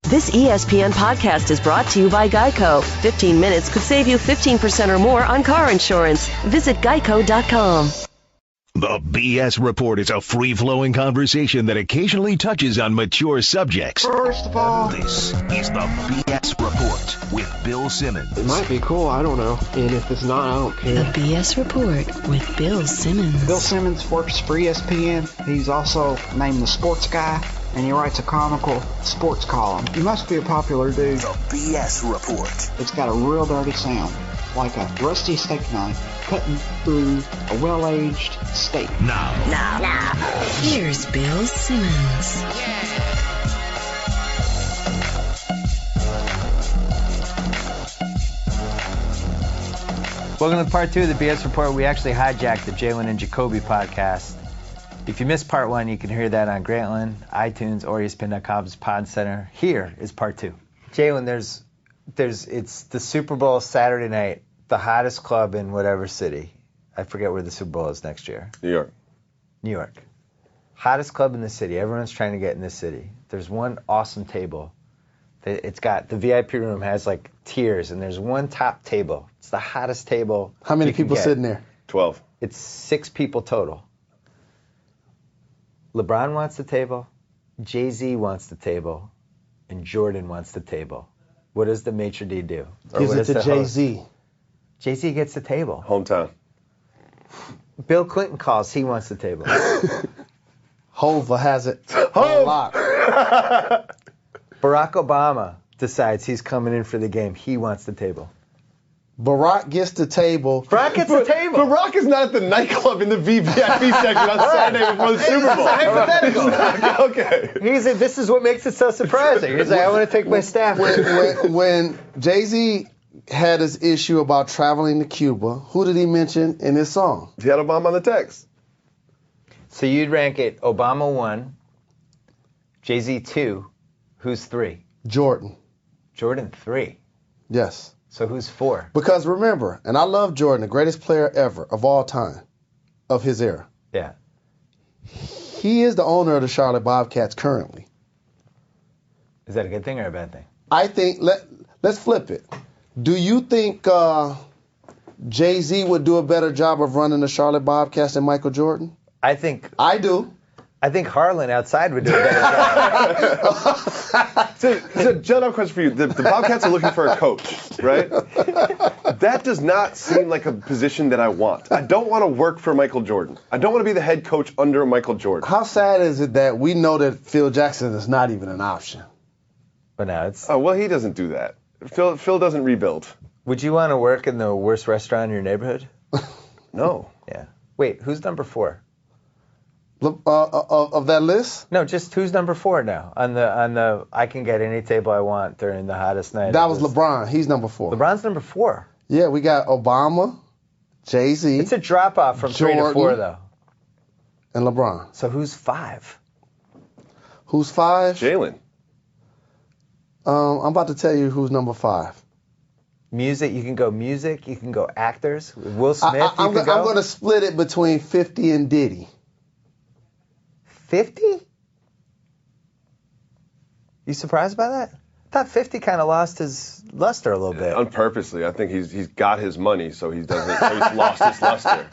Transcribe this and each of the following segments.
This ESPN podcast is brought to you by Geico. 15 minutes could save you 15% or more on car insurance. Visit geico.com. The BS Report is a free-flowing conversation that occasionally touches on mature subjects. First of all, This is the BS Report with Bill Simmons. it might be cool, I don't know. And if it's not, I don't The care. BS Report with Bill Simmons. Bill Simmons works for ESPN. He's also named the Sports Guy, and he writes a comical sports column. He must be a popular dude. The BS Report. It's got a real dirty sound, like a rusty steak knife cutting through a well-aged steak. Now. Here's Bill Simmons. Welcome to part 2 of the BS Report. We actually hijacked the Jalen and Jacoby podcast. If you missed part 1, you can hear that on Grantland, iTunes, or ESPN.com's Pod Center. Here is part 2. Jalen, it's the Super Bowl Saturday night, the hottest club in whatever city. I forget where the Super Bowl is next year. New York. Hottest club in the city. Everyone's trying to get in this city. There's one awesome table. It's got, the VIP room has like tiers, and there's one top table. It's the hottest table. How many people sitting there? 12. It's 6 people total. LeBron wants the table, Jay-Z wants the table, and Jordan wants the table. What does the maitre d' do? Or Gives what it does to the host- Jay-Z. Jay-Z gets the table. Hometown. Bill Clinton calls, he wants the table. Hova has it on lock. Barack Obama decides he's coming in for the game, he wants the table. Barack gets the table. Barack gets the table. Barack is not at the nightclub in the VIP section on Saturday before the Super Bowl. Hypothetical. Okay. This is what makes it so surprising. He's like, I want to take my staff. When Jay-Z had his issue about traveling to Cuba, who did he mention in his song? He had Obama on the text. So you'd rank it Obama 1, Jay-Z 2, who's 3? Jordan. Jordan 3. Yes. So who's 4? Because remember, and I love Jordan, the greatest player ever of all time, of his era. Yeah. He is the owner of the Charlotte Bobcats currently. Is that a good thing or a bad thing? I think, let's flip it. Do you think Jay-Z would do a better job of running the Charlotte Bobcats than Michael Jordan? I think Harlan outside would do a better job. So, John, I have a question for you. The Bobcats are looking for a coach, right? That does not seem like a position that I want. I don't want to work for Michael Jordan. I don't want to be the head coach under Michael Jordan. How sad is it that we know that Phil Jackson is not even an option? But now it's... Oh, well, he doesn't do that. Phil doesn't rebuild. Would you want to work in the worst restaurant in your neighborhood? No. Yeah. Wait, who's number 4? Of that list? No, just who's number 4 now on the I can get any table I want during the hottest night. That was LeBron. He's number 4. LeBron's number 4. Yeah, we got Obama, Jay-Z. It's a drop off from Jordan, 3 to 4 though. And LeBron. So who's 5? Who's 5? Jalen. I'm about to tell you who's number 5. Music, you can go music, you can go actors. Will Smith, I'm going to split it between 50 and Diddy. 50? You surprised by that? I thought 50 kind of lost his luster a little bit. Unpurposely. I think he's got his money, so he doesn't. So he's lost his luster.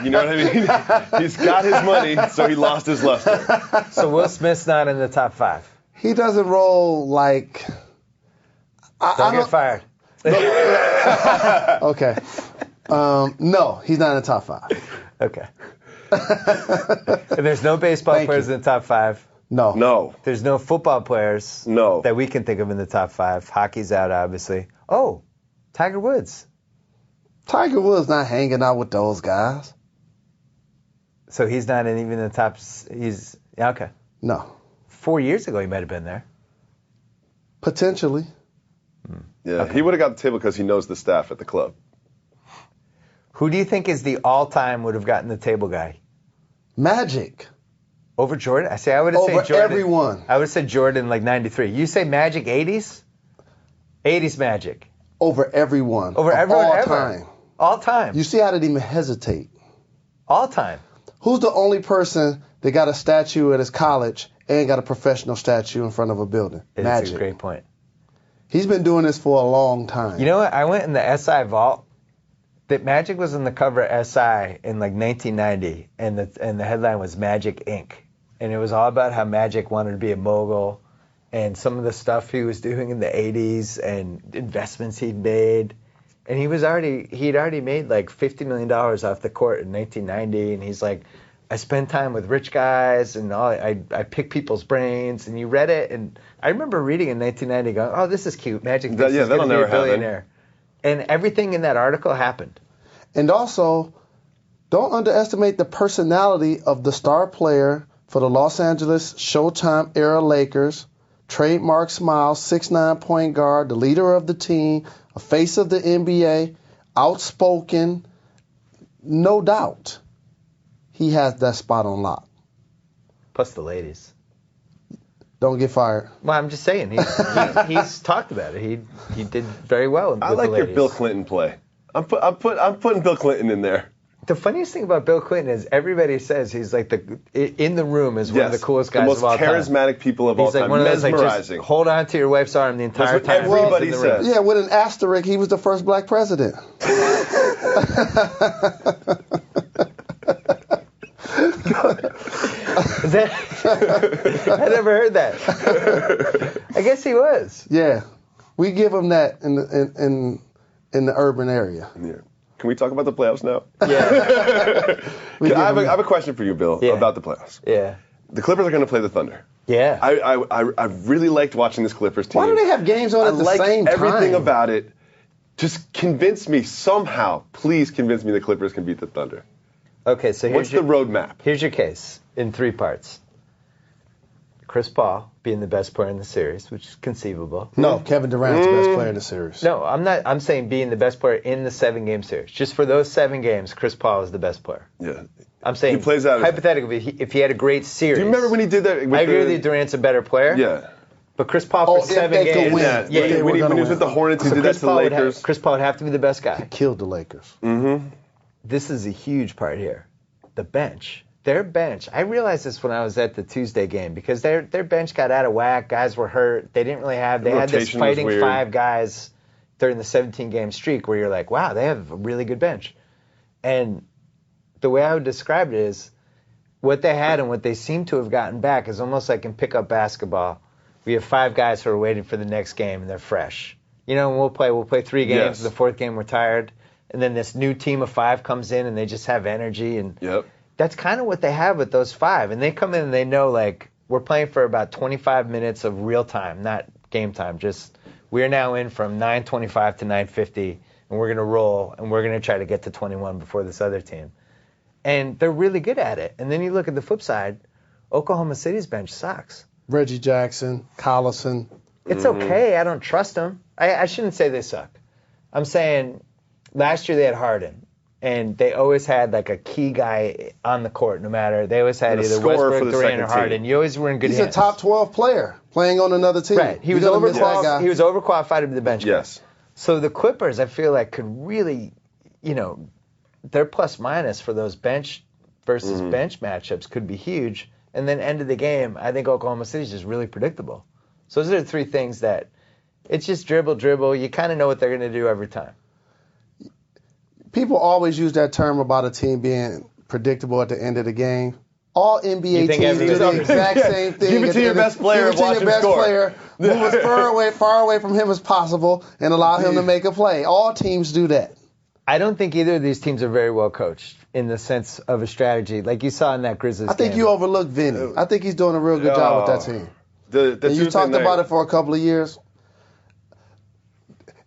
You know what I mean? He's got his money, so he lost his luster. So Will Smith's not in the top 5. He doesn't roll like... Don't get fired. Okay. No, he's not in the top 5. Okay. And there's no baseball players in the top 5. No. There's no football players that we can think of in the top 5. Hockey's out, obviously. Oh, Tiger Woods. Tiger Woods not hanging out with those guys. So he's not even in the top... Okay. No. 4 years ago, he might have been there. Potentially. Yeah, okay. He would have got the table because he knows the staff at the club. Who do you think is the all-time would have gotten the table guy? Magic. Over Jordan? I would have said Jordan. Over everyone. I would have said Jordan like 93. You say Magic 80s? 80s Magic. Over everyone. Over everyone all ever. Time. All time. You see how did he even hesitate? All time. Who's the only person that got a statue at his college and got a professional statue in front of a building. It's Magic. a great point. He's been doing this for a long time. You know what? I went in the SI vault. That Magic was on the cover of SI in like 1990, and the headline was Magic Inc. And it was all about how Magic wanted to be a mogul, and some of the stuff he was doing in the 80s and investments he'd made. And he'd already made like $50 million off the court in 1990, and he's like, I spend time with rich guys, and I pick people's brains. And you read it, and I remember reading in 1990 going, oh, this is cute. Magic thinks he's going to be a billionaire. And everything in that article happened. And also, don't underestimate the personality of the star player for the Los Angeles Showtime era Lakers, trademark smile, 6'9" point guard, the leader of the team, a face of the NBA, outspoken. No doubt he has that spot on lock. Plus the ladies. Don't get fired. Well, I'm just saying, he's talked about it. He did very well with the ladies. I like your Bill Clinton play. I'm putting Bill Clinton in there. The funniest thing about Bill Clinton is everybody says he's like in the room is one of the coolest guys of all time. The most charismatic people of all time. He's like one of those, like, mesmerizing. just hold on to your wife's arm the entire time. Everybody says. Yeah, with an asterisk, he was the first black president. I never heard that. I guess he was. Yeah, we give him that in the urban area. Yeah. Can we talk about the playoffs now? Yeah. I have a question for you, Bill, about the playoffs. Yeah. The Clippers are going to play the Thunder. Yeah. I really liked watching this Clippers team. Why do they have games on at the same time? Everything about it. Just convince me somehow. Please convince me the Clippers can beat the Thunder. Okay, so what's the roadmap? Here's your case in 3 parts. Chris Paul being the best player in the series, which is conceivable. No, Kevin Durant's the best player in the series. No, I'm not. I'm saying being the best player in the 7-game series. Just for those 7 games, Chris Paul is the best player. Yeah. I'm saying he plays out hypothetically, if he had a great series. Do you remember when he did that? I agree with you, Durant's a better player. Yeah. But Chris Paul for 7 games. When he was with the Hornets, he did that to the Lakers. Chris Paul would have to be the best guy. He killed the Lakers. Mm-hmm. This is a huge part here. The bench. Their bench. I realized this when I was at the Tuesday game because their bench got out of whack. Guys were hurt. They didn't really have. They had this fighting 5 guys during the 17-game streak where you're like, wow, they have a really good bench. And the way I would describe it is what they had and what they seem to have gotten back is almost like in pickup basketball. We have 5 guys who are waiting for the next game and they're fresh. You know, and we'll play 3 games. Yes. The 4th game we're tired, and then this new team of 5 comes in and they just have energy and. Yep. That's kind of what they have with those 5. And they come in and they know, like, we're playing for about 25 minutes of real time, not game time. Just we're now in from 9:25 to 9:50, and we're going to roll, and we're going to try to get to 21 before this other team. And they're really good at it. And then you look at the flip side, Oklahoma City's bench sucks. Reggie Jackson, Collison. It's okay. I don't trust them. I shouldn't say they suck. I'm saying last year they had Harden. And they always had like a key guy on the court, no matter. They always had either Westbrook, Durant, or Harden. You always were in good hands. He's a top 12 player playing on another team. Right. He was overqualified to be the bench guy. Yes. So the Clippers, I feel like, could really, their plus minus for those bench versus bench matchups could be huge. And then end of the game, I think Oklahoma City is just really predictable. So those are the 3 things that it's just dribble. You kind of know what they're going to do every time. People always use that term about a team being predictable at the end of the game. All NBA teams do the exact same thing. Give it to your best player and watch him score. Move as far away from him as possible and allow him to make a play. All teams do that. I don't think either of these teams are very well coached in the sense of a strategy. Like you saw in that Grizzlies game. I think you overlooked Vinny. I think he's doing a real good job with that team. And you talked about it for a couple of years.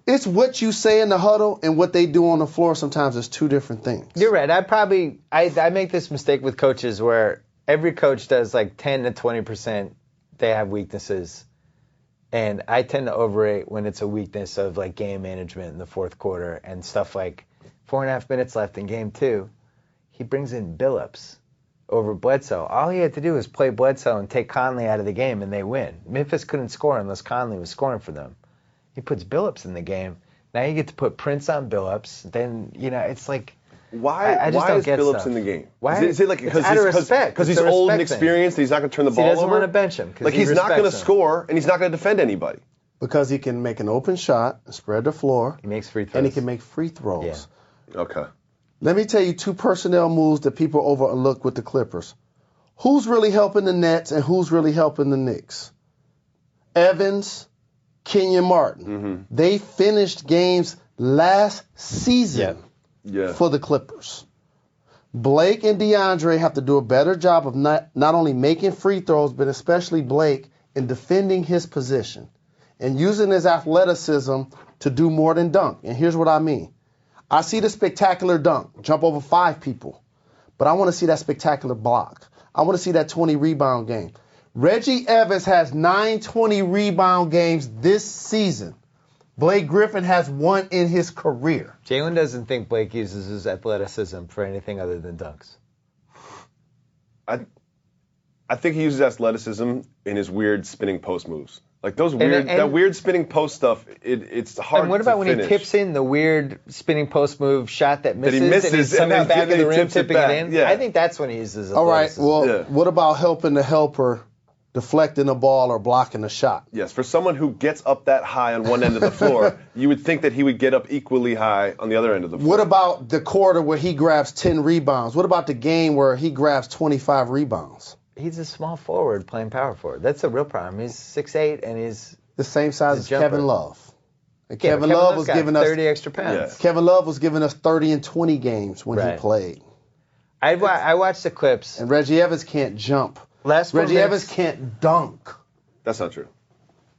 It's what you say in the huddle and what they do on the floor sometimes is 2 different things. You're right. I make this mistake with coaches where every coach does like 10 to 20%. They have weaknesses. And I tend to overrate when it's a weakness of like game management in the 4th quarter and stuff like 4.5 minutes left in game 2. He brings in Billups over Bledsoe. All he had to do was play Bledsoe and take Conley out of the game and they win. Memphis couldn't score unless Conley was scoring for them. He puts Billups in the game. Now you get to put Prince on Billups. Then, it's like Why I just why don't is get Billups stuff. in the game? Why? Is it like It's out of respect. because It's he's a old and respect thing. experienced and he's not going to turn the He ball doesn't over? want to bench him. Like he's not going to score and he's not going to defend anybody. Because he can make an open shot, spread the floor. He makes free throws. And he can make free throws. Yeah. Okay. Let me tell you 2 personnel moves that people overlook with the Clippers. Who's really helping the Nets and who's really helping the Knicks? Evans, Kenyon Martin. Mm-hmm. They finished games last season for the Clippers. Blake and DeAndre have to do a better job of not only making free throws, but especially Blake in defending his position and using his athleticism to do more than dunk. And here's what I mean. I see the spectacular dunk, jump over 5 people, but I want to see that spectacular block. I want to see that 20-rebound game. Reggie Evans has 9 20-rebound games this season. Blake Griffin has 1 in his career. Jalen doesn't think Blake uses his athleticism for anything other than dunks. I think he uses athleticism in his weird spinning post moves. Like those weird, that weird spinning post stuff, it's hard to And what about when finish. he tips in the weird spinning post move shot that misses, he misses and he's and somehow then back of the rim tips it tipping back. it in? Yeah. I think that's when he uses All right, athleticism. well, what about helping the helper deflecting the ball or blocking the shot? Yes, for someone who gets up that high on one end of the floor, you would think that he would get up equally high on the other end of the floor. What about the quarter where he grabs 10 rebounds? What about the game where he grabs 25 rebounds? He's a small forward playing power forward. That's a real problem. He's 6'8", and he's the same size as jumper. Kevin Love. And Yeah, Kevin but Love Love's was got giving us 30 extra pounds. Yeah. Kevin Love was giving us 30 and 20 games when he played. I watched the clips. And Reggie Evans can't jump. Last 4 Reggie minutes- Evans can't dunk. That's not true.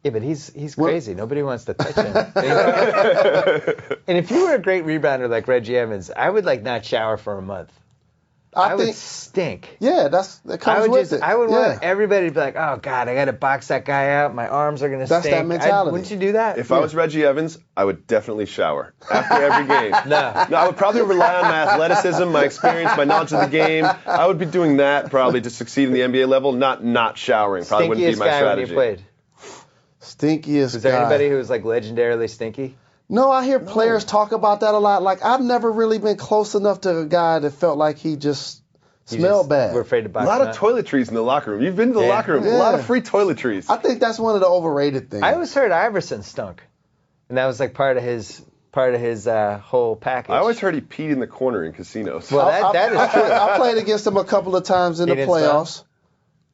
Yeah, but he's crazy. Nobody wants to touch him. And if you were a great rebounder like Reggie Evans, I would not shower for a month. I would stink. Yeah, that comes with it. I would Yeah. want everybody to be like, oh God, I got to box that guy out. My arms are gonna That's stink. that mentality. Wouldn't you do that? If I was Reggie Evans, I would definitely shower after every game. No, I would probably rely on my athleticism, my experience, my knowledge of the game. I would be doing that probably to succeed in the NBA level, not showering. Probably wouldn't be Stinkiest my guy strategy. when you played. Stinkiest Was there guy. anybody who was legendarily stinky? No, I hear players talk about that a lot. Like, I've never really been close enough to a guy that felt like he just smelled bad. We're afraid to box A lot him of out. toiletries in the locker room. You've been to the locker room. Yeah. A lot of free toiletries. I think that's one of the overrated things. I always heard Iverson stunk, and that was part of his whole package. I always heard he peed in the corner in casinos. Well, that is true. I played against him a couple of times in He the didn't playoffs.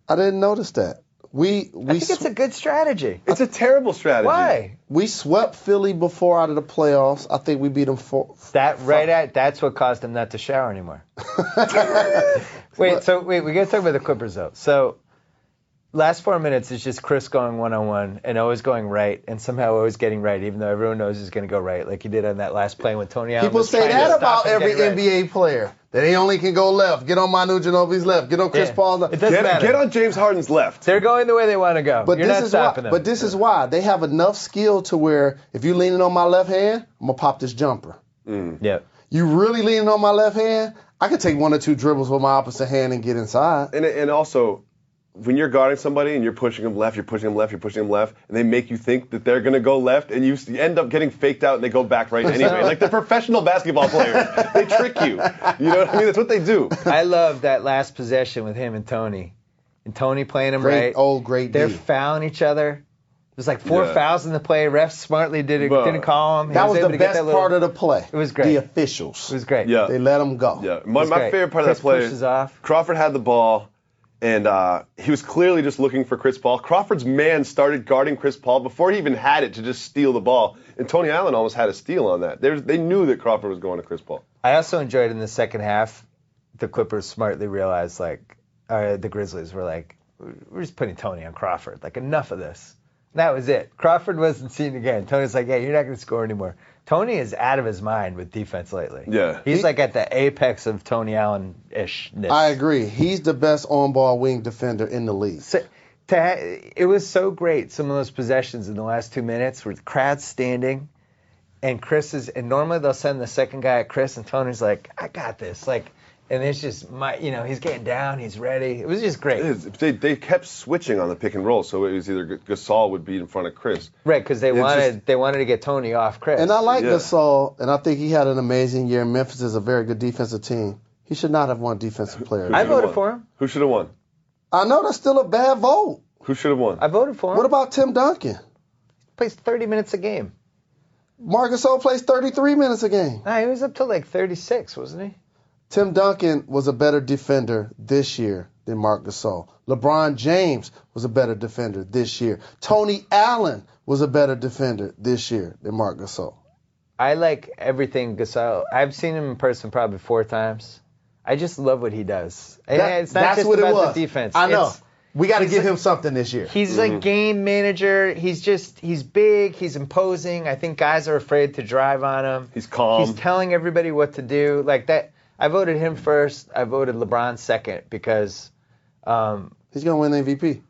I didn't notice that. I think it's a good strategy. It's a terrible strategy. Why? We swept Philly before out of the playoffs. I think we beat them That's what caused him not to shower anymore. we got to talk about the Clippers though. So last 4 minutes is just Chris going one-on-one and always going right and somehow always getting right, even though everyone knows he's going to go right, like he did on that last play when Tony Allen People was say trying to that stop about him every getting right. NBA player. That he only can go left. Get on Manu Ginobili's left. Get on Chris Paul's left. It doesn't matter. Get on James Harden's left. They're going the way they want to go. But You're this not is stopping why. them. But this is why they have enough skill to where if you leaning on my left hand, I'm gonna pop this jumper. Yeah. You really leaning on my left hand? I could take 1 or 2 dribbles with my opposite hand and get inside. And also, when you're guarding somebody and you're pushing them left, you're pushing them left, you're pushing them left, and they make you think that they're going to go left, and you end up getting faked out and they go back right anyway. Like they're professional basketball players. They trick you. You know what I mean? That's what they do. I love that last possession with him and Tony. And Tony playing him right. Great They're D. fouling each other. There's 4 Yeah. fouls in the play. Refs smartly didn't call him. He That was able the to get best that little- part of the play. It was great. The officials. It was great. Yeah. They let them go. Yeah. My great. favorite part Chris of that play pushes off. Crawford had the ball, and he was clearly just looking for Chris Paul. Crawford's man started guarding Chris Paul before he even had it to just steal the ball. And Tony Allen almost had a steal on that. They knew that Crawford was going to Chris Paul. I also enjoyed in the second half, the Clippers smartly realized, the Grizzlies were like, we're just putting Tony on Crawford. Enough of this. And that was it. Crawford wasn't seen again. Tony's like, you're not going to score anymore. Tony is out of his mind with defense lately. Yeah. He's at the apex of Tony Allen-ishness. I agree. He's the best on-ball wing defender in the league. It was so great, some of those possessions in the last 2 minutes where the crowd's standing and and normally they'll send the second guy at Chris and Tony's like, I got this. And it's just he's getting down, he's ready. It was just great. They kept switching on the pick and roll, so it was either Gasol would be in front of Chris. Right, because they wanted to get Tony off Chris. And I like Gasol, and I think he had an amazing year. Memphis is a very good defensive team. He should not have won Defensive Player. I voted for him. Who should have won? I know that's still a bad vote. Who should have won? I voted for him. What about Tim Duncan? Plays 30 minutes a game. Marc Gasol plays 33 minutes a game. Nah, he was up to like 36, wasn't he? Tim Duncan was a better defender this year than Marc Gasol. LeBron James was a better defender this year. Tony Allen was a better defender this year than Marc Gasol. I like everything Gasol. I've seen him in person probably 4 times. I just love what he does. It's not just about the defense. I know. We got to give him something this year. He's like game manager. He's big. He's imposing. I think guys are afraid to drive on him. He's calm. He's telling everybody what to do. Like that. I voted him first. I voted LeBron second because he's going to win the MVP.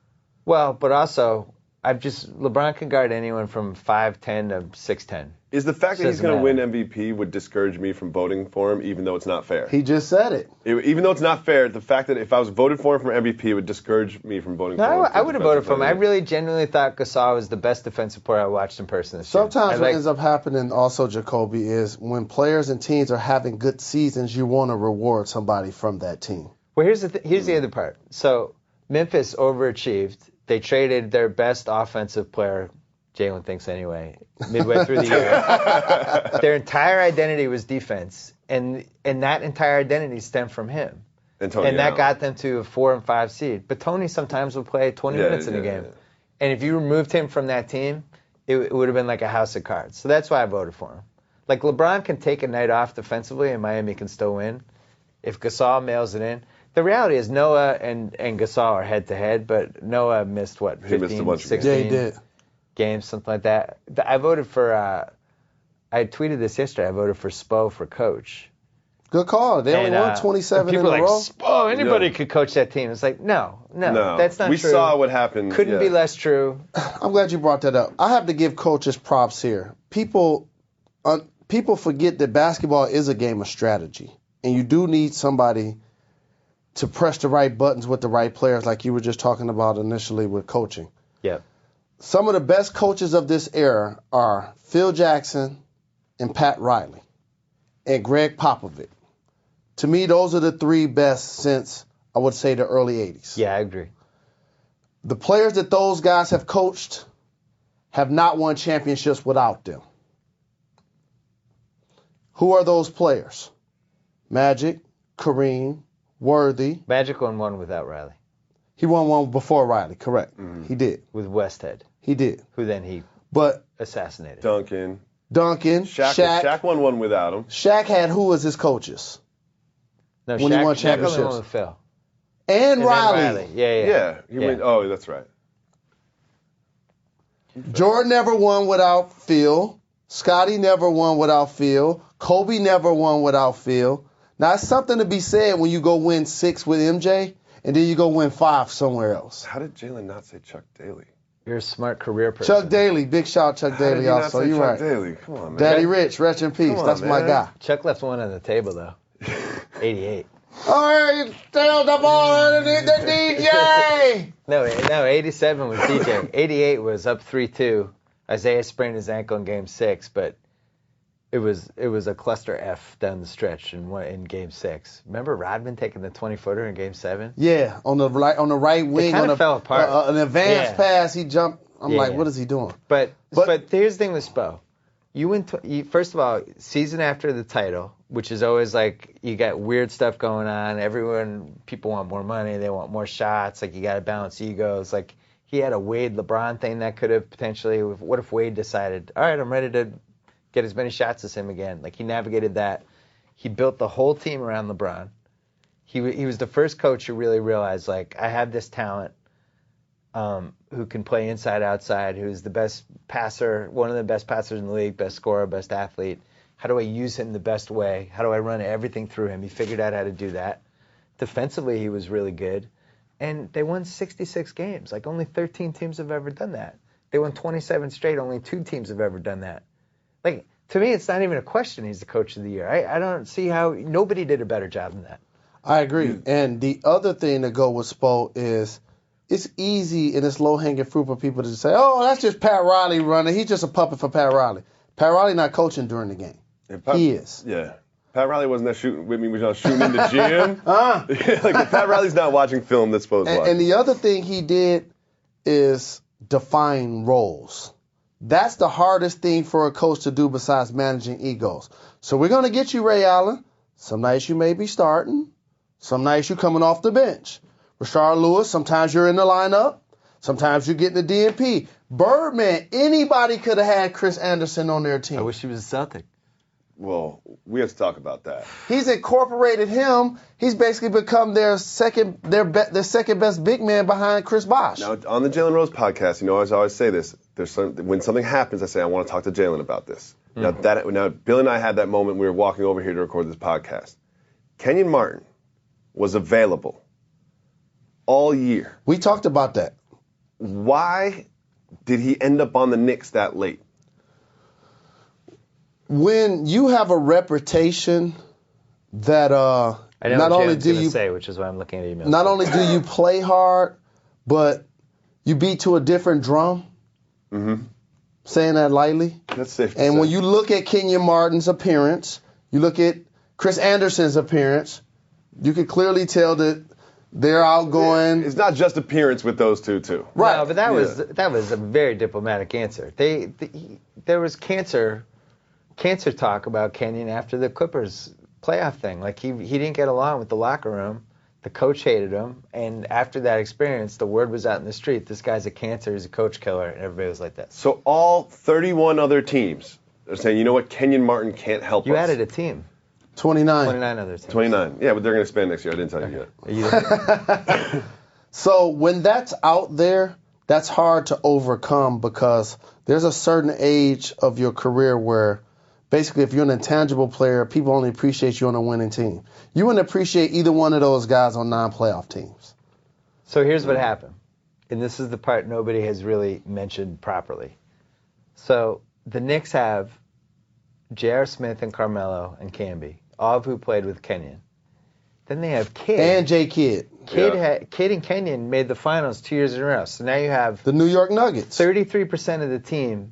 Well, but also LeBron can guard anyone from 5'10" to 6'10". Is the fact that he's going to win MVP would discourage me from voting for him, even though it's not fair? He just said it. Even though it's not fair, the fact that if I was voted for him for MVP, it would discourage me from voting for him. I would have voted for him. I really genuinely thought Gasol was the best defensive player I watched in person this year. Sometimes what ends up happening also, Jacoby, is when players and teams are having good seasons, you want to reward somebody from that team. Well, here's the other part. So Memphis overachieved. They traded their best offensive player, Jalen thinks anyway, midway through the year. Their entire identity was defense, and that entire identity stemmed from him. And that got them to a 4 and 5 seed. But Tony sometimes would play 20 minutes in a game. Yeah. And if you removed him from that team, it would have been like a house of cards. So that's why I voted for him. Like LeBron can take a night off defensively, and Miami can still win if Gasol mails it in. The reality is Noah and Gasol are head-to-head, but Noah missed, 15, 16 games, something like that. I voted for, I tweeted this yesterday, I voted for Spo for coach. Good call. They only won 27 in a row. People are like, Spo, anybody could coach that team. It's like, no, that's not true. We saw what happened. Couldn't be less true. I'm glad you brought that up. I have to give coaches props here. People forget that basketball is a game of strategy, and you do need somebody to press the right buttons with the right players, like you were just talking about initially with coaching. Yep. Some of the best coaches of this era are Phil Jackson and Pat Riley and Greg Popovich. To me, those are the 3 best since, I would say, the early 80s. Yeah, I agree. The players that those guys have coached have not won championships without them. Who are those players? Magic, Kareem, Worthy. Magic won one without Riley. He won one before Riley, correct. Mm-hmm. He did. With Westhead. He did. Who then he assassinated. Duncan. Shaq won one without him. Shaq had who as his coaches? No, when he won championships. Shaq only won with Phil. And Riley. Yeah. Oh, that's right. Jordan never won without Phil. Scottie never won without Phil. Kobe never won without Phil. Now, it's something to be said when you go win 6 with MJ, and then you go win 5 somewhere else. How did Jalen not say Chuck Daly? You're a smart career person. Chuck Daly. Big shout Chuck Daly also. You're right. Daly? Come on, man. Daddy Rich, rest in peace. That's my guy. Chuck left one on the table, though. 88. All right, still the ball underneath the DJ. No, 87 was DJ. 88 was up 3-2. Isaiah sprained his ankle in Game 6, but it was a cluster F down the stretch in Game 6. Remember Rodman taking the 20-footer in Game 7? Yeah, on the right wing. It kind of fell apart. An advanced pass, he jumped. I'm like, what is he doing? But here's the thing with Spo. First of all, season after the title, which is always like you got weird stuff going on. People want more money, they want more shots. Like you got to balance egos. Like he had a Wade LeBron thing that could have potentially. What if Wade decided, all right, I'm ready to get as many shots as him again? Like he navigated that. He built the whole team around LeBron. He was the first coach who really realized, like, I have this talent who can play inside, outside, who's the best passer, one of the best passers in the league, best scorer, best athlete. How do I use him the best way? How do I run everything through him? He figured out how to do that. Defensively, he was really good. And they won 66 games. Like, only 13 teams have ever done that. They won 27 straight. Only 2 teams have ever done that. Like, to me, it's not even a question he's the coach of the year. I don't see how nobody did a better job than that. I agree. And the other thing to go with Spo is it's easy and it's low-hanging fruit for people to say, oh, that's just Pat Riley running. He's just a puppet for Pat Riley. Pat Riley not coaching during the game. He is. Yeah. Pat Riley wasn't there shooting with me. We was shooting in the gym. Like Pat Riley's not watching film that's supposed to watch. And the other thing he did is define roles. That's the hardest thing for a coach to do besides managing egos. So we're going to get you, Ray Allen. Some nights you may be starting. Some nights you're coming off the bench. Rashard Lewis, sometimes you're in the lineup. Sometimes you're getting the DNP. Birdman, anybody could have had Chris Anderson on their team. I wish he was a Celtic. Well, we have to talk about that. He's incorporated him. He's basically become their second best big man behind Chris Bosh. Now, on the Jalen Rose podcast, I always say this. When something happens, I say, I want to talk to Jalen about this. Mm-hmm. Now, Bill and I had that moment. We were walking over here to record this podcast. Kenyon Martin was available all year. We talked about that. Why did he end up on the Knicks that late? When you have a reputation that I know not what only Jalen's do gonna you say, which is why I'm looking at emails. Not only do you play hard, but you beat to a different drum. Mm-hmm. Saying that lightly. That's safe to say. And when you look at Kenyon Martin's appearance, you look at Chris Anderson's appearance, you can clearly tell that they're outgoing. It's not just appearance with those two, too. Right. No, but that was a very diplomatic answer. There was cancer talk about Kenyon after the Clippers playoff thing. Like he didn't get along with the locker room. The coach hated him, and after that experience, the word was out in the street, this guy's a cancer, he's a coach killer, and everybody was like that. So all 31 other teams are saying, you know what, Kenyon Martin can't help us. You added a team. 29. 29 other teams. 29. Yeah, but they're going to expand next year. I didn't tell you yet. So when that's out there, that's hard to overcome because there's a certain age of your career where basically, if you're an intangible player, people only appreciate you on a winning team. You wouldn't appreciate either one of those guys on non-playoff teams. So here's what happened. And this is the part nobody has really mentioned properly. So the Knicks have J.R. Smith and Carmelo and Camby, all of who played with Kenyon. Then they have Kidd. And J. Kidd. Kidd and Kenyon made the finals 2 years in a row. So now you have the New York Nuggets. 33% of the team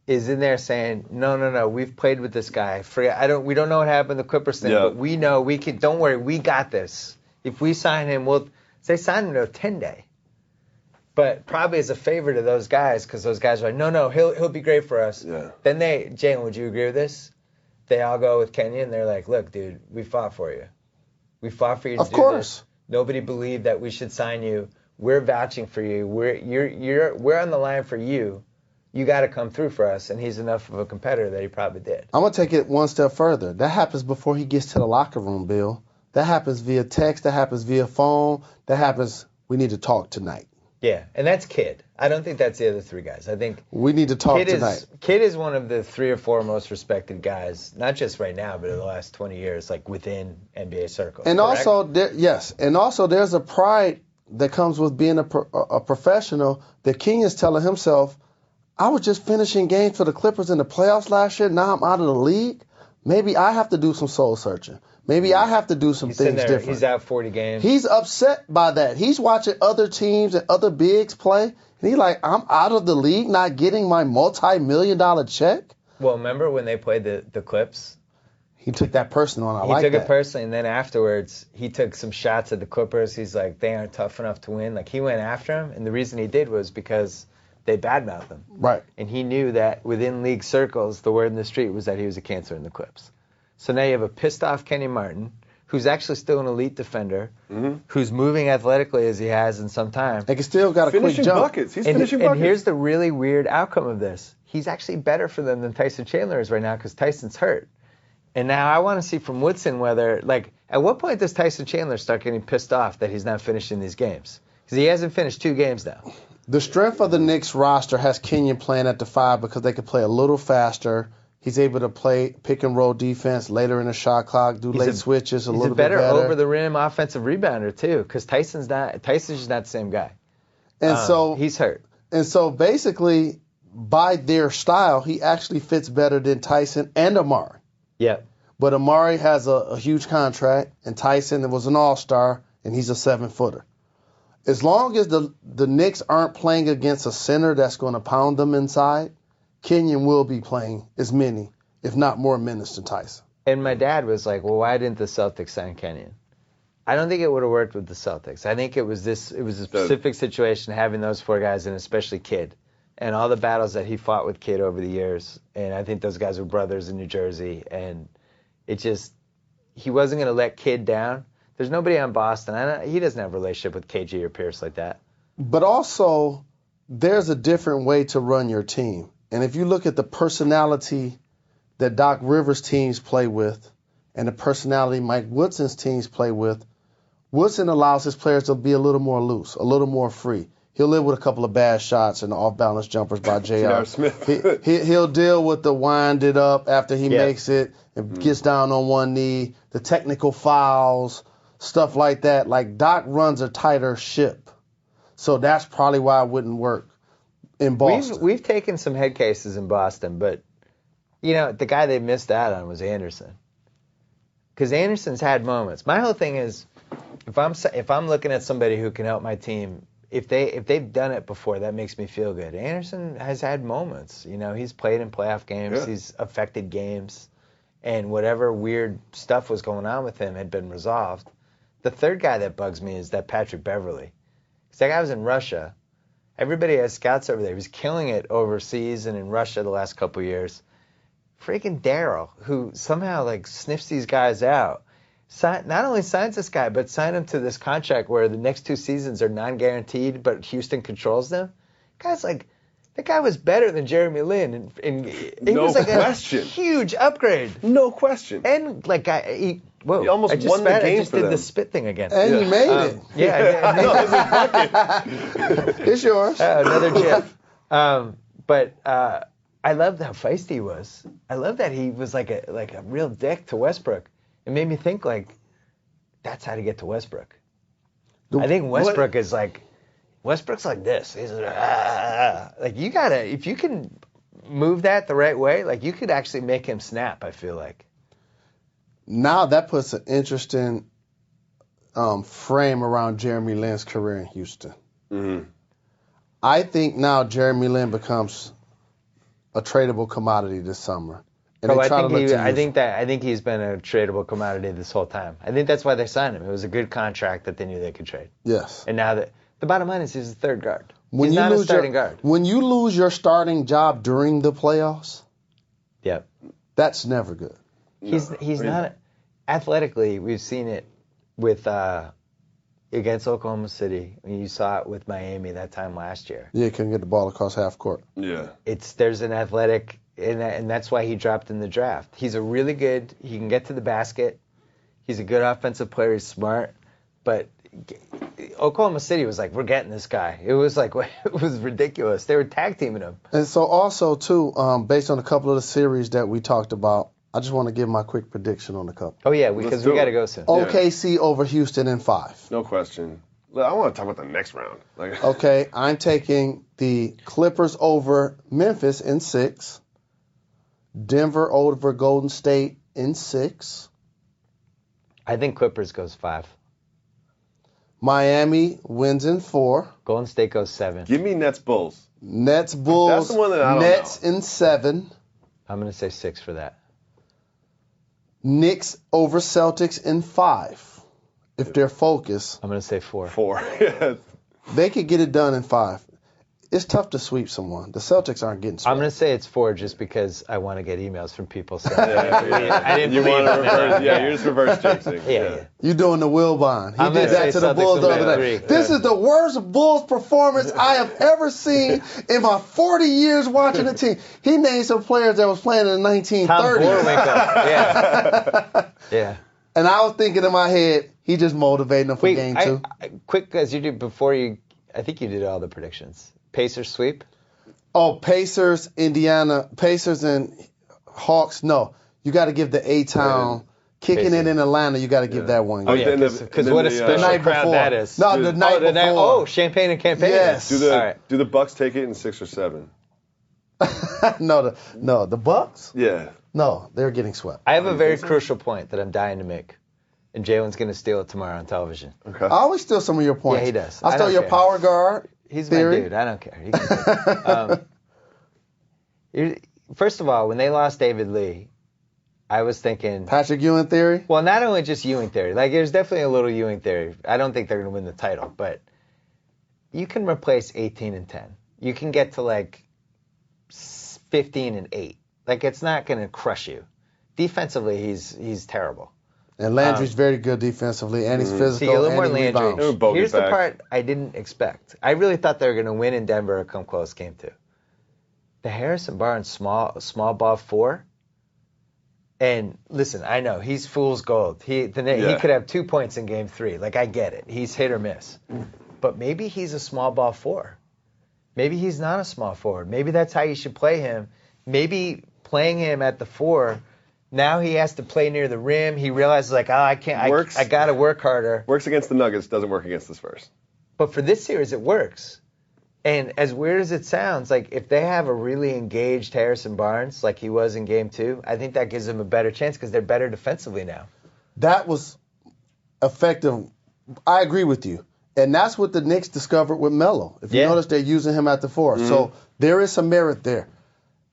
is in there saying, no, we've played with this guy. We don't know what happened to the Clippers thing, but we know we can. Don't worry, we got this. If we sign him, they sign him to a 10-day. But probably as a favor to those guys, because those guys are like, no, he'll be great for us. Yeah. Then Jalen, would you agree with this? They all go with Kenyon, and they're like, look, dude, we fought for you. We fought for you to do this. Of course. Nobody believed that we should sign you. We're vouching for you. We're on the line for you. You got to come through for us, and he's enough of a competitor that he probably did. I'm going to take it one step further. That happens before he gets to the locker room, Bill. That happens via text. That happens via phone. That happens, we need to talk tonight. Yeah, and that's Kidd. I don't think that's the other three guys. I think we need to talk tonight. Kidd is one of the 3 or 4 most respected guys, not just right now, but in the last 20 years, like within NBA circles. And correct? also, there's a pride that comes with being a professional that King is telling himself, I was just finishing games for the Clippers in the playoffs last year. Now I'm out of the league. Maybe I have to do some soul searching. Maybe I have to do some things different. He's out 40 games. He's upset by that. He's watching other teams and other bigs play, and he's like, I'm out of the league, not getting my multi-million-dollar check. Well, remember when they played the Clips? He took that personal, and He took it personally, and then afterwards, he took some shots at the Clippers. He's like, they aren't tough enough to win. Like, he went after him, and the reason he did was because they badmouthed him. Right. And he knew that within league circles, the word in the street was that he was a cancer in the Clips. So now you have a pissed-off Kenyon Martin, who's actually still an elite defender, who's moving athletically as he has in some time. He still got a quick jump. Buckets. He's finishing buckets. And here's the really weird outcome of this. He's actually better for them than Tyson Chandler is right now because Tyson's hurt. And now I want to see from Woodson whether, like, at what point does Tyson Chandler start getting pissed off that he's not finishing these games? Because he hasn't finished 2 games now. The strength of the Knicks roster has Kenyon playing at the 5 because they can play a little faster. He's able to play pick-and-roll defense later in the shot clock, do late switches a little bit better. He's a better over-the-rim offensive rebounder, too, because Tyson's just not the same guy. And so he's hurt. And so basically, by their style, he actually fits better than Tyson and Amari. Yeah. But Amari has a huge contract, and Tyson was an all-star, and he's a 7-footer. As long as the Knicks aren't playing against a center that's going to pound them inside, Kenyon will be playing as many, if not more minutes than Tyson. And my dad was like, well, why didn't the Celtics sign Kenyon? I don't think it would have worked with the Celtics. I think it was a specific situation having those 4 guys, and especially Kidd, and all the battles that he fought with Kidd over the years. And I think those guys were brothers in New Jersey, and he wasn't going to let Kidd down. There's nobody on Boston. He doesn't have a relationship with KG or Pierce like that. But also, there's a different way to run your team. And if you look at the personality that Doc Rivers' teams play with and the personality Mike Woodson's teams play with, Woodson allows his players to be a little more loose, a little more free. He'll live with a couple of bad shots and off-balance jumpers by J.R. Smith. He'll deal with the wind it up after he makes it and gets down on one knee, the technical fouls, stuff like that. Like, Doc runs a tighter ship. So that's probably why it wouldn't work in Boston. We've taken some head cases in Boston, but, the guy they missed out on was Anderson. Because Anderson's had moments. My whole thing is, if I'm looking at somebody who can help my team, if they've done it before, that makes me feel good. Anderson has had moments. He's played in playoff games. Yeah. He's affected games. And whatever weird stuff was going on with him had been resolved. The third guy that bugs me is that Patrick Beverly. Because that guy was in Russia. Everybody has scouts over there. He was killing it overseas and in Russia the last couple of years. Freaking Daryl, who somehow sniffs these guys out, not only signs this guy, but signed him to this contract where the next 2 seasons are non-guaranteed, but Houston controls them. That guy was better than Jeremy Lin, and he was a huge upgrade. No question. And he almost won the game I just did the spit thing again. And you made it. Yeah. It's yours. Another chip. But I loved how feisty he was. I love that he was like a real dick to Westbrook. It made me think that's how to get to Westbrook. I think Westbrook is Westbrook's like this. He's you gotta, if you can move that the right way, you could actually make him snap, I feel like. Now that puts an interesting frame around Jeremy Lin's career in Houston. Mm-hmm. I think now Jeremy Lin becomes a tradable commodity this summer. And I think he's been a tradable commodity this whole time. I think that's why they signed him. It was a good contract that they knew they could trade. Yes. And now the bottom line is he's a third guard. He's not a starting guard. When you lose your starting job during the playoffs, yep, that's never good. He's not athletically. We've seen it with against Oklahoma City. You saw it with Miami that time last year. Yeah, couldn't get the ball across half court. Yeah, there's an athletic, and that's why he dropped in the draft. He's a really good. He can get to the basket. He's a good offensive player. He's smart, but Oklahoma City was like, we're getting this guy. It was it was ridiculous. They were tag teaming him. And so also, too, based on a couple of the series that we talked about, I just want to give my quick prediction on a couple. Oh, yeah, because we got to go soon. OKC over Houston in 5. No question. I want to talk about the next round. Okay, I'm taking the Clippers over Memphis in 6. Denver over Golden State in 6. I think Clippers goes 5. Miami wins in 4. Golden State goes 7. Give me Nets Bulls. Nets Bulls. That's the one that I don't Nets know. in 7. I'm going to say 6 for that. Knicks over Celtics in 5. If they're focused. I'm going to say 4. 4. Yeah. They could get it done in 5. It's tough to sweep someone. The Celtics aren't getting swept. I'm going to say it's 4 just because I want to get emails from people saying I didn't believe in it. Yeah, you're just reverse jinxing. Yeah. You're doing the Wilbon. He did that to the Bulls the other day. This is the worst Bulls performance I have ever seen in my 40 years watching the team. He named some players that was playing in the 1930s. Tom Boerwinkle. Yeah. And I was thinking in my head, he just motivating them for game 2. Quick, as you did before I think you did all the predictions. Pacers sweep? Oh, Pacers, Indiana, Pacers and Hawks. No, you got to give the A-Town kicking it in Atlanta. You got to give that one. Oh, yeah, because what a special crowd that is. No, the night before. Oh, champagne and campaign. Yes. Do the Bucks take it in 6 or 7? No, the Bucks? Yeah. No, they're getting swept. I have a very crucial point that I'm dying to make, and Jalen's going to steal it tomorrow on television. Okay. I always steal some of your points. Yeah, he does. I stole don't your care. power guard He's theory. my dude. I don't care. He can take it. First of all, when they lost David Lee, I was thinking, Patrick Ewing theory. well, not only just Ewing theory. Like, there's definitely a little Ewing theory. I don't think they're going to win the title, but you can replace 18 and 10. You can get to like 15 and 8. Like, it's not going to crush you. Defensively, he's terrible. And Landry's very good defensively, and he's physical, See, a little and more he Landry. rebounds. Here's the part I didn't expect. I really thought they were going to win in Denver or come close game 2. The Harrison Barnes small ball 4. And listen, I know he's fool's gold. He could have 2 points in game 3. Like, I get it. He's hit or miss. But maybe he's a small ball 4. Maybe he's not a small forward. Maybe that's how you should play him. Maybe playing him at the 4, now he has to play near the rim. He realizes, like, I can't. I got to work harder. Works against the Nuggets, doesn't work against the Spurs. But for this series, it works. And as weird as it sounds, like, if they have a really engaged Harrison Barnes like he was in game 2, I think that gives them a better chance because they're better defensively now. That was effective. I agree with you. And that's what the Knicks discovered with Melo. If you notice, they're using him at the 4. So there is some merit there.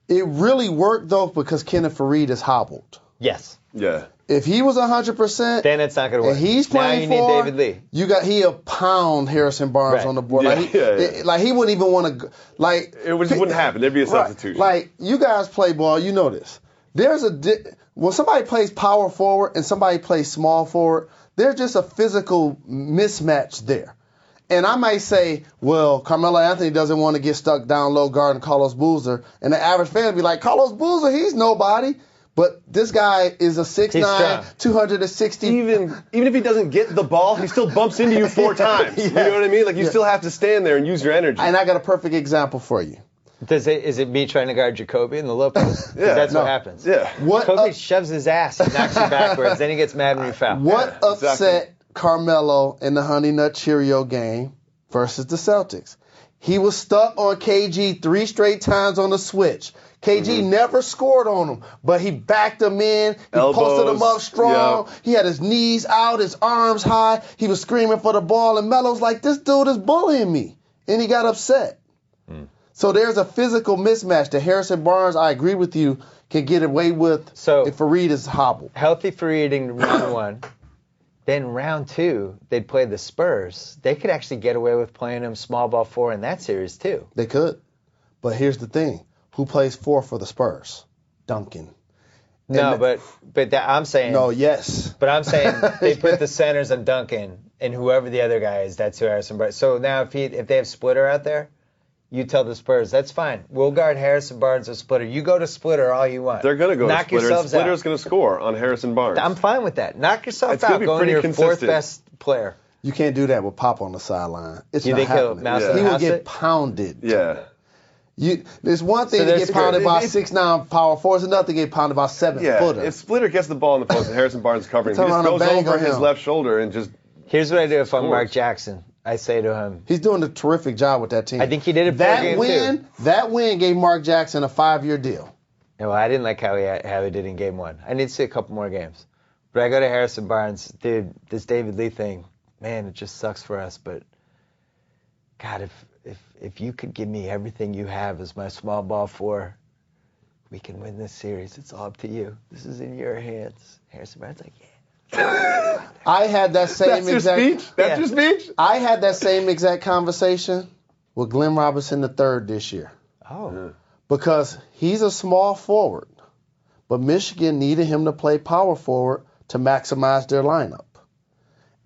It really worked, though, because Kenneth Faried is hobbled. Yes. Yeah. If he was 100%, then it's not going to work. And he's playing now you need David Lee. He'll pound Harrison Barnes on the board. Like he wouldn't even want to. Like it wouldn't happen. There'd be a substitution. Like you guys play ball, you know this. There's when somebody plays power forward and somebody plays small forward, there's just a physical mismatch there. And I might say, well, Carmelo Anthony doesn't want to get stuck down low guarding Carlos Boozer, and the average fan would be like, Carlos Boozer, he's nobody. But this guy is a 6'9", 260. Even if he doesn't get the ball, he still bumps into you 4 times. You know what I mean? Like, you still have to stand there and use your energy. And I got a perfect example for you. Is it me trying to guard Jacoby in the low post? That's what happens. Yeah. Jacoby shoves his ass and knocks you backwards. Then he gets mad when you foul. What upset Carmelo in the Honey Nut Cheerio game versus the Celtics? He was stuck on KG 3 straight times on the switch. KG never scored on him, but he backed him in. He posted him up strong. Yep. He had his knees out, his arms high. He was screaming for the ball, and Melo's like, this dude is bullying me. And he got upset. So there's a physical mismatch that Harrison Barnes, I agree with you, can get away with if Faried is hobbled. Healthy Faried in round 1. Then round 2, they'd play the Spurs. They could actually get away with playing him small ball 4 in that series, too. They could. But here's the thing. Who plays 4 for the Spurs? Duncan. No, but I'm saying... No, yes. But I'm saying they put the centers on Duncan, and whoever the other guy is, that's who Harrison Barnes... So now if they have Splitter out there, you tell the Spurs, that's fine. We'll guard Harrison Barnes as Splitter. You go to Splitter all you want. They're going to go Knock to Splitter, and Splitter's out. going to score on Harrison Barnes. I'm fine with that. Knock yourself it's out. Go into your consistent. 4th best player. You can't do that with Pop on the sideline. It's you not think happening. He will get pounded. Yeah. There's one thing to get pounded by 6'9" power forward. It's another to get pounded by 7-footer. If Splitter gets the ball in the post and Harrison Barnes is covering, he just goes over his left shoulder and just... Here's what I do if I'm Mark Jackson. I say to him... He's doing a terrific job with that team. I think he did it for game 2. That win gave Mark Jackson a 5-year deal. Well, I didn't like how he did in game 1. I need to see a couple more games. But I go to Harrison Barnes. Dude, this David Lee thing, man, it just sucks for us. But, God, if you could give me everything you have as my small ball 4, we can win this series. It's all up to you. This is in your hands. Harrison Barnes like, yeah. I had that same exact... That's your speech? I had that same exact conversation with Glenn Robinson III this year. Oh. Because he's a small forward, but Michigan needed him to play power forward to maximize their lineup.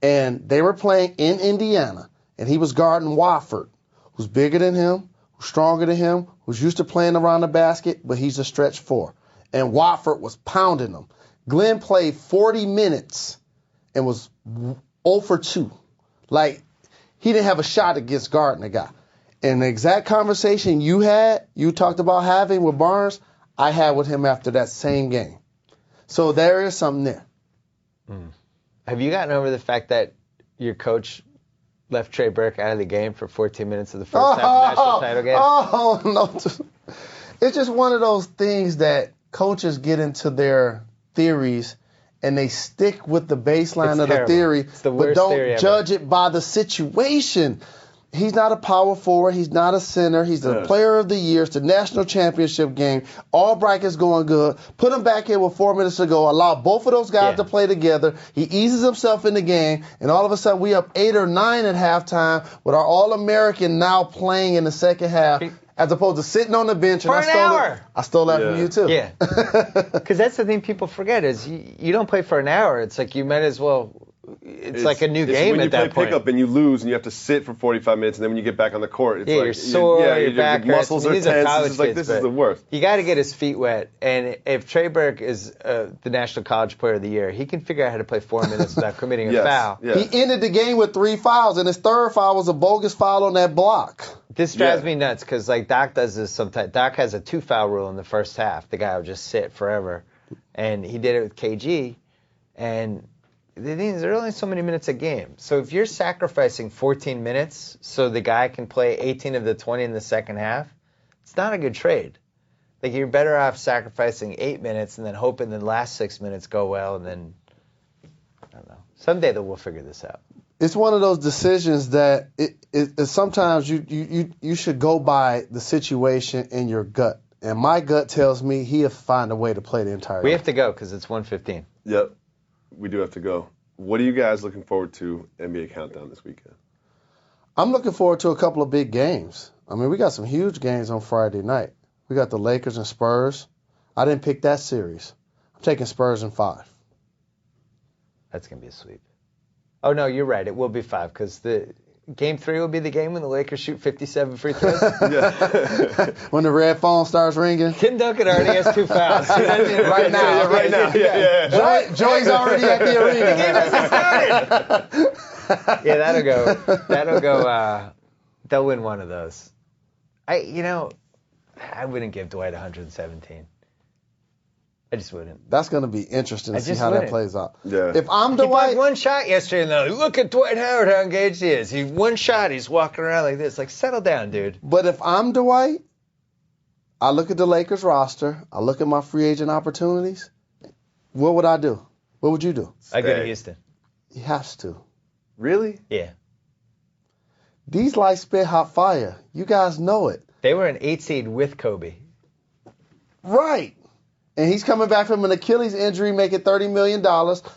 And they were playing in Indiana, and he was guarding Wofford, who's bigger than him, who's stronger than him, who's used to playing around the basket, but he's a stretch 4. And Wofford was pounding him. Glenn played 40 minutes and was 0 for 2. Like, he didn't have a shot against guarding the guy. And the exact conversation you talked about having with Barnes, I had with him after that same game. So there is something there. Have you gotten over the fact that your coach left Trey Burke out of the game for 14 minutes of the first half of the national title game? Oh, no. It's just one of those things that coaches get into their theories and they stick with the baseline It's of terrible. the theory, It's the but worst don't theory ever. judge it by the situation. He's not a power forward. He's not a center. He's the player of the year. It's the national championship game. All brackets going good. Put him back in with 4 minutes to go. Allow both of those guys to play together. He eases himself in the game, and all of a sudden we up 8 or 9 at halftime with our All-American now playing in the second half, as opposed to sitting on the bench. For and an hour. I stole that from you too. Yeah. Because that's the thing people forget is you don't play for an hour. It's like you might as well. It's like a new game when at you that play point. pickup and you lose and you have to sit for 45 minutes, and then when you get back on the court, it's like you're sore, your back hurts. muscles are These tense. college It's like kids, this is but the worst. You got to get his feet wet. And if Trey Burke is the National College Player of the Year, he can figure out how to play 4 minutes without committing a foul. He ended the game with 3 fouls, and his third foul was a bogus foul on that block. This drives me nuts because like Doc does this sometimes. Doc has a 2-foul rule in the first half. The guy will just sit forever, and he did it with KG. And the thing is, there are only so many minutes a game. So if you're sacrificing 14 minutes so the guy can play 18 of the 20 in the second half, it's not a good trade. Like you're better off sacrificing 8 minutes and then hoping the last 6 minutes go well, and then I don't know. Someday we'll figure this out. It's one of those decisions that it sometimes you should go by the situation in your gut. And my gut tells me he'll find a way to play the entire We game. have to go because it's 1:15. Yep, we do have to go. What are you guys looking forward to NBA Countdown this weekend? I'm looking forward to a couple of big games. I mean, we got some huge games on Friday night. We got the Lakers and Spurs. I didn't pick that series. I'm taking Spurs in 5. That's going to be a sweep. Oh, no, you're right. It will be 5 because the game 3 will be the game when the Lakers shoot 57 free throws. When the red phone starts ringing. Tim Duncan already has 2 fouls. Right now. Right now. Yeah. Joey's already at the arena. The game hasn't started. Yeah, that'll go. They'll win one of those. I wouldn't give Dwight 117. I just wouldn't. That's going to be interesting to see how that plays out. Yeah. If I'm He Dwight, blocked one shot yesterday, and they're like, look at Dwight Howard, how engaged he is. He one shot, he's walking around like this. Like, settle down, dude. but if I'm Dwight, I look at the Lakers roster, I look at my free agent opportunities. What would I do? What would you do? I go to Houston. He has to. Really? Yeah. These lights spit hot fire. You guys know it. They were an 8 seed with Kobe. Right. And he's coming back from an Achilles injury, making $30 million.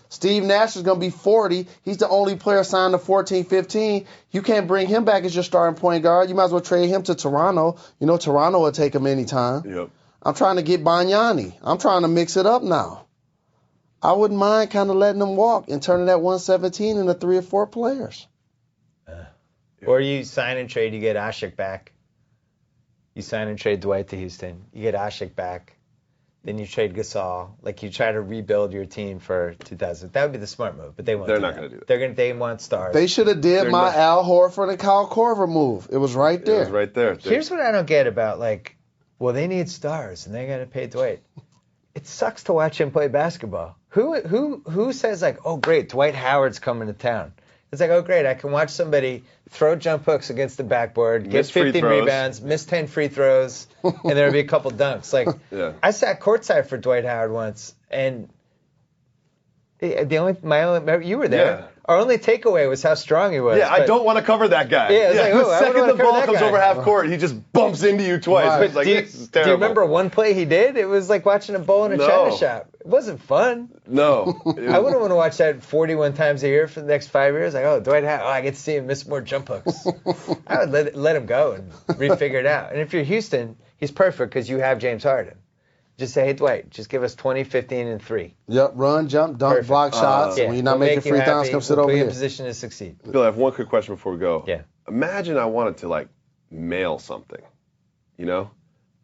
Steve Nash is going to be 40. He's the only player signed to 14-15. You can't bring him back as your starting point guard. You might as well trade him to Toronto. You know, Toronto will take him anytime. Yep. I'm trying to get Banyani. I'm trying to mix it up now. I wouldn't mind kind of letting him walk and turning that 117 into 3 or 4 players. Or you sign and trade, you get Ashik back. You sign and trade Dwight to Houston. You get Ashik back. Then you trade Gasol. Like, you try to rebuild your team for 2000. That would be the smart move, but they won't. They're not going to do that. They want stars. They should have did my Al Horford and Kyle Korver move. It was right there. It was right there. Here's what I don't get about, like, well, they need stars and they got to pay Dwight. It sucks to watch him play basketball. Who says, like, oh, great, Dwight Howard's coming to town? It's like, oh, great, I can watch somebody throw jump hooks against the backboard, get 15 rebounds, miss 10 free throws, and there'll be a couple dunks. Like, I sat courtside for Dwight Howard once, and you were there. Yeah. Our only takeaway was how strong he was. Yeah, I don't want to cover that guy. Yeah, it's like, oh, the I second wouldn't the wanna cover ball that comes guy. over half court, he just bumps into you twice. Right. It's like, this is Do terrible. you remember one play he did? It was like watching a bull in a china shop. It wasn't fun. No. I wouldn't want to watch that 41 times a year for the next 5 years. Like, oh, Dwight Howard, I get to see him miss more jump hooks. I would let him go and refigure it out. And if you're Houston, he's perfect because you have James Harden. Just say, hey, Dwight, just give us 20, 15, and 3. Yep, run, jump, dunk, Perfect. block shots. When you're not We'll making make you free happy. throws, come sit We'll over put you here. in position to succeed. Bill, I have one quick question before we go. Yeah. Imagine I wanted to, like, mail something, you know,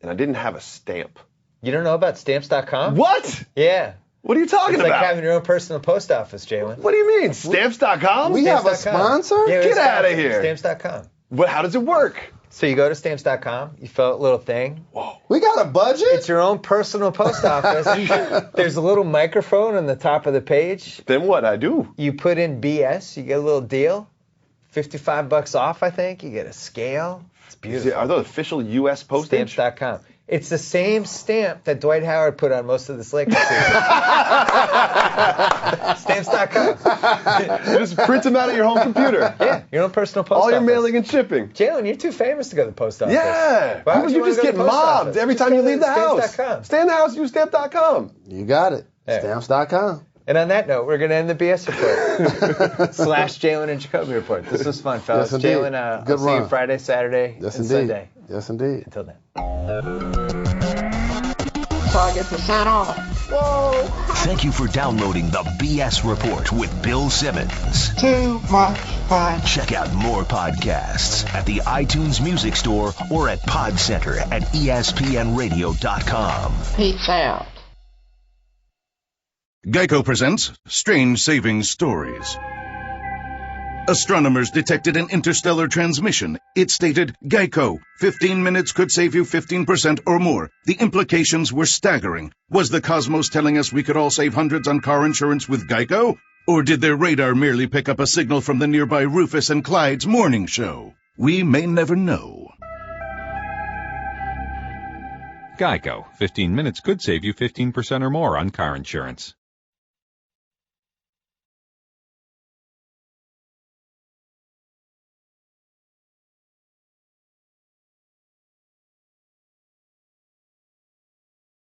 and I didn't have a stamp. You don't know about Stamps.com? What? Yeah. What are you talking It's about? like having your own personal post office, Jalen. What do you mean? Stamps.com? We have a Stamps.com. sponsor? Yeah, Get outta here. Stamps.com. But how does it work? So you go to Stamps.com, you fill out a little thing. We got a budget? It's your own personal post office. There's a little microphone on the top of the page. Then what I do? You put in BS, you get a little deal. $55 off, I think. You get a scale. It's beautiful. Are those official U.S. postage? Stamps.com. It's the same stamp that Dwight Howard put on most of this Lakers season. Stamps.com. You just print them out of your home computer. Yeah, your own personal post office. All your mailing and shipping. Jalen, you're too famous to go to the post office. Yeah. Why would You wanna just go to get the post mobbed office? every Just time go you to leave the house. Stamps.com. Stay in the house, use stamp.com. You got it. There. Stamps.com. And on that note, we're going to end the BS report. / Jalen and Jacoby report. This was fun, fellas. Yes, indeed. Jalen, Good I'll see run. you Friday, Saturday, Yes, and indeed. Sunday. Yes, indeed. Until then. So I get to sign off. Whoa! Thank you for downloading the BS Report with Bill Simmons. Too much fun. Check out more podcasts at the iTunes Music Store or at Podcenter at ESPNRadio.com. Peace out. Geico presents Strange Saving Stories. Astronomers detected an interstellar transmission. It stated, Geico, 15 minutes could save you 15% or more. The implications were staggering. Was the cosmos telling us we could all save hundreds on car insurance with Geico? Or did their radar merely pick up a signal from the nearby Rufus and Clyde's morning show? We may never know. Geico. 15 minutes could save you 15% or more on car insurance.